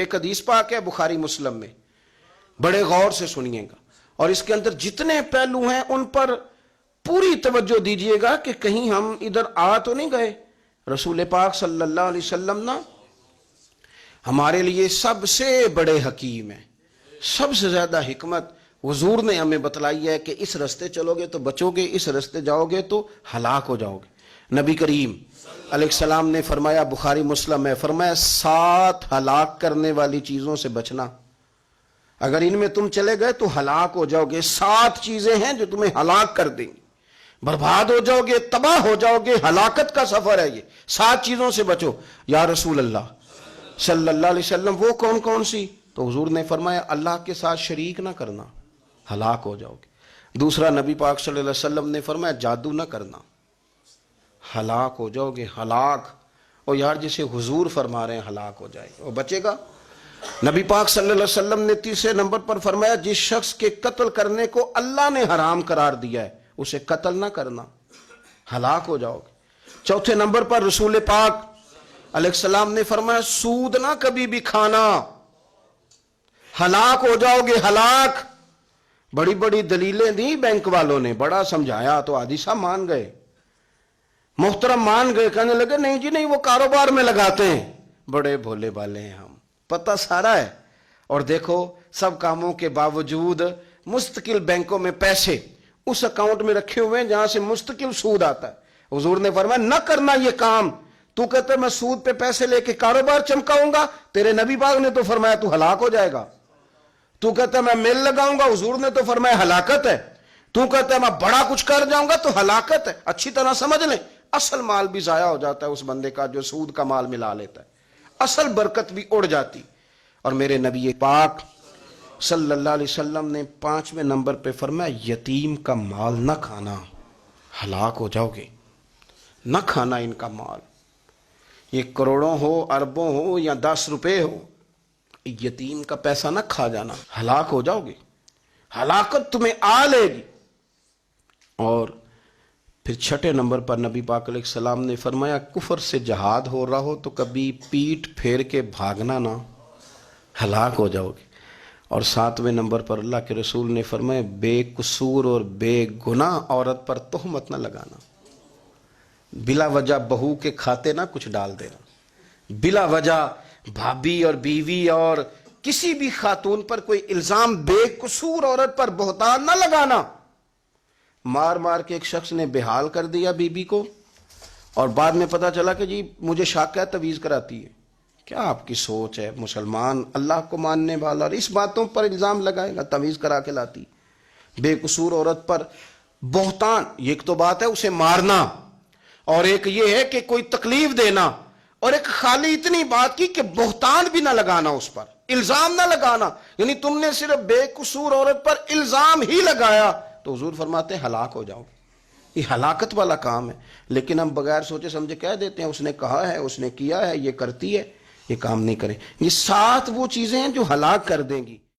ایک حدیث پاک ہے بخاری مسلم میں، بڑے غور سے سنیے گا، اور اس کے اندر جتنے پہلو ہیں ان پر پوری توجہ دیجئے گا کہ کہیں ہم ادھر آ تو نہیں گئے۔ رسول پاک صلی اللہ علیہ وسلم نا ہمارے لیے سب سے بڑے حکیم ہیں، سب سے زیادہ حکمت حضور نے ہمیں بتلائی ہے کہ اس رستے چلو گے تو بچو گے، اس رستے جاؤ گے تو ہلاک ہو جاؤ گے۔ نبی کریم علیہ السلام نے فرمایا، بخاری مسلم ہے، فرمایا 7 ہلاک کرنے والی چیزوں سے بچنا، اگر ان میں تم چلے گئے تو ہلاک ہو جاؤ گے۔ 7 چیزیں ہیں جو تمہیں ہلاک کر دیں گی، برباد ہو جاؤ گے، تباہ ہو جاؤ گے، ہلاکت کا سفر ہے یہ، 7 چیزوں سے بچو۔ یا رسول اللہ صلی اللہ علیہ وسلم وہ کون کون سی؟ تو حضور نے فرمایا اللہ کے ساتھ شریک نہ کرنا، ہلاک ہو جاؤ گے۔ دوسرا نبی پاک صلی اللہ علیہ وسلم نے فرمایا جادو نہ کرنا، ہلاک ہو جاؤ گے، ہلاک۔ اور یار جسے حضور فرما رہے ہیں ہلاک ہو جائے وہ بچے گا؟ نبی پاک صلی اللہ علیہ وسلم نے تیسرے نمبر پر فرمایا جس شخص کے قتل کرنے کو اللہ نے حرام قرار دیا ہے اسے قتل نہ کرنا، ہلاک ہو جاؤ گے۔ چوتھے نمبر پر رسول پاک علیہ السلام نے فرمایا سود نہ کبھی بھی کھانا، ہلاک ہو جاؤ گے، ہلاک۔ بڑی بڑی دلیلیں دی بینک والوں نے، بڑا سمجھایا تو عادی صاحب مان گئے، محترم مان گئے، کہنے لگے نہیں جی نہیں وہ کاروبار میں لگاتے ہیں۔ بڑے بھولے بالے ہیں ہم، پتہ سارا ہے۔ اور دیکھو سب کاموں کے باوجود مستقل بینکوں میں پیسے اس اکاؤنٹ میں رکھے ہوئے ہیں جہاں سے مستقل سود آتا ہے۔ حضور نے فرمایا نہ کرنا یہ کام۔ تو کہتا ہے میں سود پہ پیسے لے کے کاروبار چمکاؤں گا، تیرے نبی پاک نے تو فرمایا تو ہلاک ہو جائے گا۔ تو کہتا ہے میں مل لگاؤں گا، حضور نے تو فرمایا ہلاکت ہے۔ تو کہتا ہے میں بڑا کچھ کر جاؤں گا تو ہلاکت ہے۔ اچھی طرح سمجھ لیں، اصل مال بھی ضائع ہو جاتا ہے اس بندے کا جو سود کا مال ملا لیتا ہے، اصل برکت بھی اڑ جاتی۔ اور میرے نبی پاک صلی اللہ علیہ وسلم نے 5ویں نمبر پہ فرمایا یتیم کا مال نہ کھانا، ہلاک ہو جاؤ گے، نہ کھانا ان کا مال، یہ کروڑوں ہو، اربوں ہو یا 10 روپے ہو، یتیم کا پیسہ نہ کھا جانا، ہلاک ہو جاؤ گے، ہلاکت تمہیں آ لے گی۔ اور پھر 6 نمبر پر نبی پاک علیہ السلام نے فرمایا کفر سے جہاد ہو رہا ہو تو کبھی پیٹ پھیر کے بھاگنا نہ، ہلاک ہو جاؤ گے۔ اور 7ویں نمبر پر اللہ کے رسول نے فرمایا بے قصور اور بے گناہ عورت پر تہمت نہ لگانا، بلا وجہ بہو کے کھاتے نہ کچھ ڈال دینا، بلا وجہ بھابھی اور بیوی اور کسی بھی خاتون پر کوئی الزام بے قصور عورت پر بہتان نہ لگانا۔ مار مار کے ایک شخص نے بحال کر دیا بیوی کو، اور بعد میں پتا چلا کہ جی مجھے شک ہے تویز کراتی ہے۔ کیا آپ کی سوچ ہے؟ مسلمان اللہ کو ماننے والا اور اس باتوں پر الزام لگائے گا تویز کرا کے لاتی؟ بے قصور عورت پر بہتان، یہ ایک تو بات ہے اسے مارنا، اور ایک یہ ہے کہ کوئی تکلیف دینا، اور ایک خالی اتنی بات کی کہ بہتان بھی نہ لگانا، اس پر الزام نہ لگانا، یعنی تم نے صرف بے قصور عورت پر الزام ہی لگایا تو حضور فرماتے ہیں ہلاک ہو جاؤ۔ یہ ہلاکت والا کام ہے، لیکن ہم بغیر سوچے سمجھے کہہ دیتے ہیں اس نے کہا ہے، اس نے کیا ہے، یہ کرتی ہے، یہ کام نہیں کریں۔ یہ 7 وہ چیزیں ہیں جو ہلاک کر دیں گی۔